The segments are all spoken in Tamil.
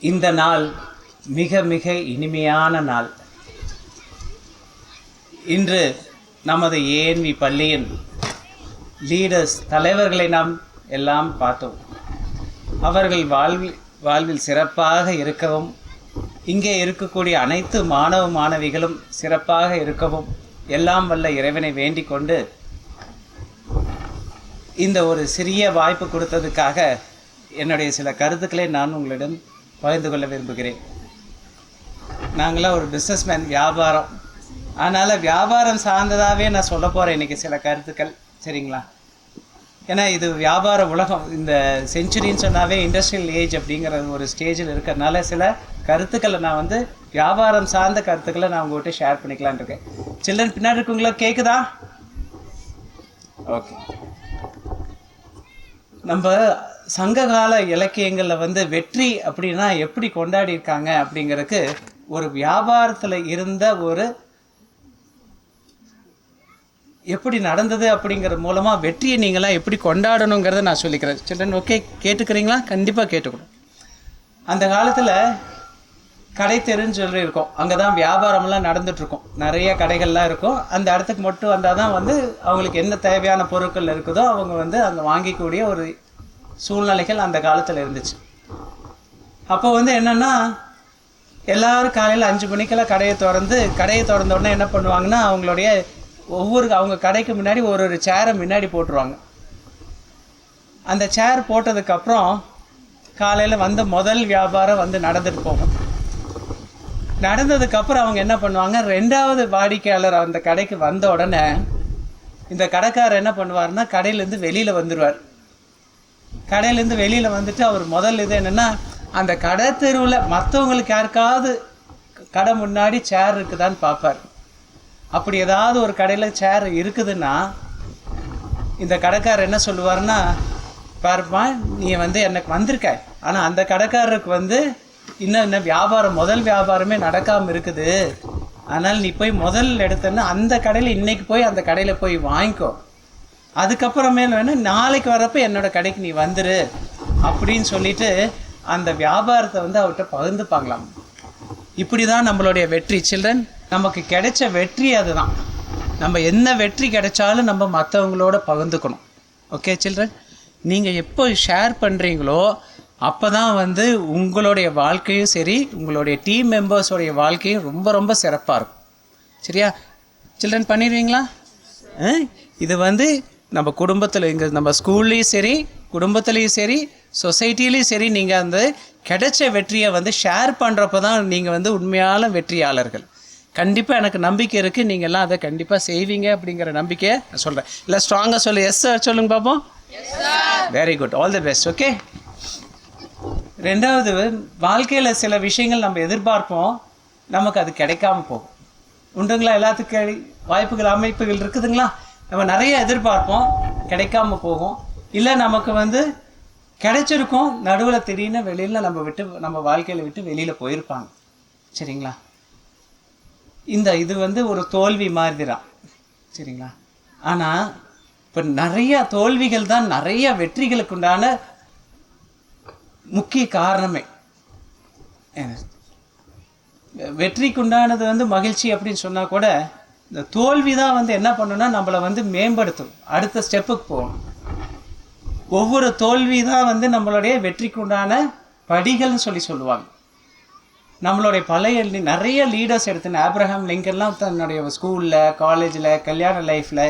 இந்த நாள் மிக மிக இனிமையான நாள். இன்று நமது ஏஎன்வி பள்ளியின் லீடர்ஸ் தலைவர்களை நாம் எல்லாம் பார்த்தோம். அவர்கள் வாழ்வில் சிறப்பாக இருக்கவும், இங்கே இருக்கக்கூடிய அனைத்து மாணவ மாணவிகளும் சிறப்பாக இருக்கவும் எல்லாம் வல்ல இறைவனை வேண்டிக் கொண்டு இந்த ஒரு சிறிய வாய்ப்பு கொடுத்ததுக்காக என்னுடைய சில கருத்துக்களை நான் உங்களிடம் பகிர்ந்து கொள்ள விரும்புகிறேன். நாங்களாம் ஒரு பிஸ்னஸ்மேன், வியாபாரம், அதனால் வியாபாரம் சார்ந்ததாகவே நான் சொல்ல போகிறேன் இன்றைக்கி சில கருத்துக்கள். சரிங்களா? ஏன்னா இது வியாபார உலகம். இந்த செஞ்சுரின்னு சொன்னாவே இண்டஸ்ட்ரியல் ஏஜ் அப்படிங்கிற ஒரு ஸ்டேஜில் இருக்கிறதுனால சில கருத்துக்களை நான் வியாபாரம் சார்ந்த கருத்துக்களை நான் உங்கள்கிட்ட ஷேர் பண்ணிக்கலான் இருக்கேன். சில்ட்ரன் பின்னாடி இருக்குங்களா? கேட்குதா? ஓகே. நம்ம சங்ககால இலக்கியங்களில் வெற்றி அப்படின்னா எப்படி கொண்டாடி இருக்காங்க அப்படிங்கிறதுக்கு ஒரு வியாபாரத்தில் இருந்த ஒரு எப்படி நடந்தது அப்படிங்கிற மூலமாக வெற்றியை நீங்களாம் எப்படி கொண்டாடணுங்கிறத நான் சொல்லிக்கிறேன். சில்ட்ரன் ஓகே கேட்டுக்கிறீங்களா? கண்டிப்பாக கேட்டுக்கணும். அந்த காலத்தில் கடை தெருன்னு சொல்லியிருக்கோம். அங்கே தான் வியாபாரம்லாம் நடந்துகிட்ருக்கும். நிறைய கடைகள்லாம் இருக்கும். அந்த இடத்துக்கு மட்டும் வந்தால் தான் அவங்களுக்கு என்ன தேவையான பொருட்கள் இருக்குதோ அவங்க அங்கே வாங்கிக்கூடிய ஒரு சூழ்நிலைகள் அந்த காலத்தில் இருந்துச்சு. அப்போ என்னென்னா எல்லோரும் காலையில் 5 மணிக்கெல்லாம் கடையை திறந்த உடனே என்ன பண்ணுவாங்கன்னா அவங்களுடைய அவங்க கடைக்கு முன்னாடி ஒரு சேரை முன்னாடி போட்டுருவாங்க. அந்த சேர் போட்டதுக்கப்புறம் காலையில் முதல் வியாபாரம் நடந்துட்டு போகும். நடந்ததுக்கப்புறம் அவங்க என்ன பண்ணுவாங்க, 2வது வாடிக்கையாளர் அந்த கடைக்கு வந்த உடனே இந்த கடைக்காரர் என்ன பண்ணுவார்னா கடையிலேருந்து வெளியில் வந்துடுவார். கடையிலேருந்து வெளியில் வந்துட்டு அவர் முதல் இது என்னென்னா அந்த கடை தெருவில் மற்றவங்களுக்கு யாருக்காவது கடை முன்னாடி சேர் இருக்குதான்னு பார்ப்பார். அப்படி ஏதாவது ஒரு கடையில் சேர் இருக்குதுன்னா இந்த கடைக்காரர் என்ன சொல்லுவார்னா, பாருப்பா நீ எனக்கு வந்திருக்க, ஆனால் அந்த கடைக்காரருக்கு இன்னும் வியாபாரம் முதல் வியாபாரமே நடக்காமல் இருக்குது. அதனால் நீ போய் முதல் எடுத்தன்னா அந்த கடையில் இன்றைக்கி போய் அந்த கடையில் போய் வாங்கிக்கோ, அதுக்கப்புறமேல வேணால் நாளைக்கு வரப்போ என்னோடய கடைக்கு நீ வந்துரு அப்படின்னு சொல்லிட்டு அந்த வியாபாரத்தை அவர்கிட்ட பகிர்ந்துப்பாங்களாம். இப்படி தான் நம்மளுடைய வெற்றி. சில்ட்ரன், நமக்கு கிடைச்ச வெற்றி அதுதான். நம்ம என்ன வெற்றி கிடைச்சாலும் நம்ம மற்றவங்களோட பகிர்ந்துக்கணும். ஓகே சில்ட்ரன், நீங்கள் எப்போ ஷேர் பண்ணுறீங்களோ அப்போ தான் உங்களுடைய வாழ்க்கையும் சரி, உங்களுடைய டீம் மெம்பர்ஸோடைய வாழ்க்கையும் ரொம்ப ரொம்ப சிறப்பாக இருக்கும். சரியா சில்ட்ரன்? பண்ணிடுவீங்களா? இது நம்ம குடும்பத்தில், இங்கே நம்ம ஸ்கூல்லேயும் சரி, குடும்பத்துலேயும் சரி, சொசைட்டிலையும் சரி, நீங்கள் கிடைச்ச வெற்றியை ஷேர் பண்ணுறப்ப தான் நீங்கள் உண்மையான வெற்றியாளர்கள். கண்டிப்பாக எனக்கு நம்பிக்கை இருக்குது, நீங்கள்லாம் அதை கண்டிப்பாக செய்வீங்க அப்படிங்கிற நம்பிக்கையை நான் சொல்கிறேன். இல்லை ஸ்ட்ராங்காக சொல்லு. எஸ் சார் சொல்லுங்க பார்ப்போம். Very good, all the best. Okay. 2வது, வாழ்க்கையில் சில விஷயங்கள் நம்ம எதிர்பார்ப்போம், நமக்கு அது கிடைக்காம போகும். உண்டுங்களா? எல்லாத்துக்கும் வாய்ப்புகள் அமைப்புகள் இருக்குதுங்களா? நம்ம நிறைய எதிர்பார்ப்போம், கிடைக்காம போகும். இல்லை நமக்கு கிடைச்சிருக்கும், நடுவில் திடீர்னு வெளியில் நம்ம வாழ்க்கையில் விட்டு வெளியில் போயிருப்பாங்க. சரிங்களா? இது ஒரு தோல்வி மாதிரி தான். சரிங்களா? ஆனால் இப்போ நிறைய தோல்விகள் தான் நிறைய வெற்றிகளுக்கு உண்டான முக்கிய காரணமே. வெற்றிக்கு உண்டானது மகிழ்ச்சி அப்படின்னு சொன்னால் கூட இந்த தோல்வி தான் என்ன பண்ணுன்னா நம்மளை மேம்படுத்தும், அடுத்த ஸ்டெப்புக்கு போகணும். ஒவ்வொரு தோல்வி தான் நம்மளுடைய வெற்றிக்கு உண்டான படிகள்னு சொல்லுவாங்க. நம்மளுடைய பழைய நிறைய லீடர்ஸ் எடுத்துன்னு ஆப்ரஹாம் லிங்கன்லாம் தன்னுடைய ஸ்கூலில், காலேஜில், கல்யாண லைஃப்பில்,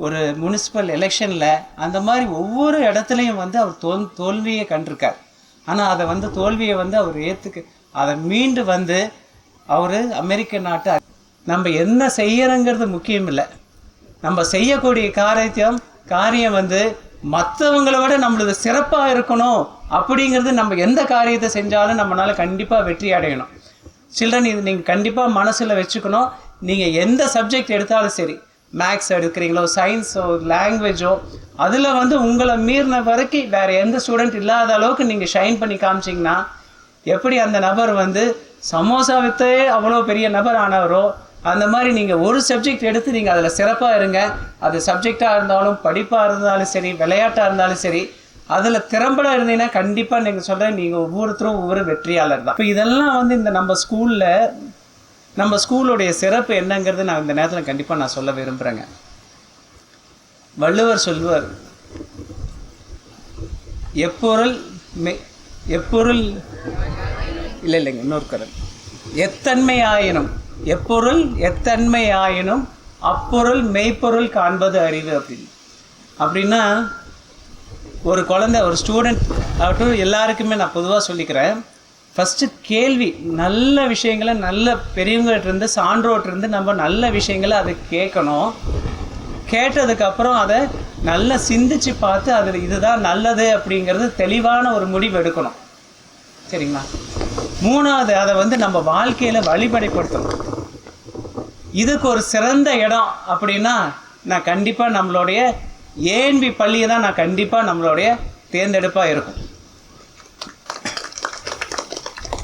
ஒரு முனிசிபல் எலெக்ஷனில், அந்த மாதிரி ஒவ்வொரு இடத்துலையும் அவர் தோல்வியை கண்டிருக்கார். ஆனால் அதை தோல்வியை அவர் அதை மீண்டு அவர் அமெரிக்க நாட்டு நம்ம என்ன செய்யறோங்கிறது முக்கியம் இல்லை, நம்ம செய்யக்கூடிய காரியம் மற்றவங்களை விட நம்மளது சிறப்பாக இருக்கணும் அப்படிங்கிறது. நம்ம எந்த காரியத்தை செஞ்சாலும் நம்மளால் கண்டிப்பாக வெற்றி அடையணும். சில்ட்ரன், இது நீங்கள் கண்டிப்பாக மனசில் வச்சுக்கணும். நீங்கள் எந்த சப்ஜெக்ட் எடுத்தாலும் சரி, மேக்ஸ் எடுக்கிறீங்களோ, சயின்ஸோ, லாங்குவேஜோ, அதில் உங்களை மீறின வரைக்கும் வேறு எந்த ஸ்டூடெண்ட் இல்லாத அளவுக்கு நீங்கள் ஷைன் பண்ணி காமிச்சிங்கன்னா, எப்படி அந்த நபர் சமோசா விற்றே அவ்வளோ பெரிய நபர் ஆனவரோ, அந்த மாதிரி நீங்கள் ஒரு சப்ஜெக்ட் எடுத்து நீங்கள் அதில் சிறப்பாக இருங்க. அது சப்ஜெக்டாக இருந்தாலும், படிப்பாக இருந்தாலும் சரி, விளையாட்டாக இருந்தாலும் சரி, அதில் திறம்பட இருந்தீங்கன்னா கண்டிப்பாக நீங்கள் சொல்கிறேன், நீங்கள் ஒவ்வொருத்தரும் ஒவ்வொரு வெற்றியாளர் தான். இப்போ இதெல்லாம் வந்து இந்த நம்ம ஸ்கூலுடைய சிறப்பு என்னங்கிறது நான் இந்த நேரத்தில் கண்டிப்பாக நான் சொல்ல விரும்புகிறேங்க. வள்ளுவர் சொல்லுவார், எப்பொருள் இல்லைங்க இன்னொரு குறள், எத்தன்மை ஆயினும் எப்பொருள் எத்தன்மை ஆயினும் அப்பொருள் மெய்ப்பொருள் காண்பது அறிவு அப்படின்னா ஒரு குழந்தை, ஒரு ஸ்டூடெண்ட் ஆகட்டும், எல்லாருக்குமே நான் பொதுவாக சொல்லிக்கிறேன், ஃபஸ்ட்டு கேள்வி, நல்ல விஷயங்களை நல்ல பெரியவங்ககிட்டருந்து சான்றோட்டிருந்து நம்ம நல்ல விஷயங்களை அதை கேட்கணும். கேட்டதுக்கப்புறம் அதை நல்லா சிந்திச்சு பார்த்து அதில் இதுதான் நல்லது அப்படிங்கிறது தெளிவான ஒரு முடிவு எடுக்கணும். சரிங்களா? மூணாவது, அதை வந்து நம்ம வாழ்க்கையில் வழிபடைப்படுத்தணும். இதுக்கு ஒரு சிறந்த இடம் அப்படின்னா நான் கண்டிப்பாக நம்மளுடைய ஏஎன்பி பள்ளியை தான் நான் கண்டிப்பாக நம்மளுடைய தேர்ந்தெடுப்பாக இருக்கும்.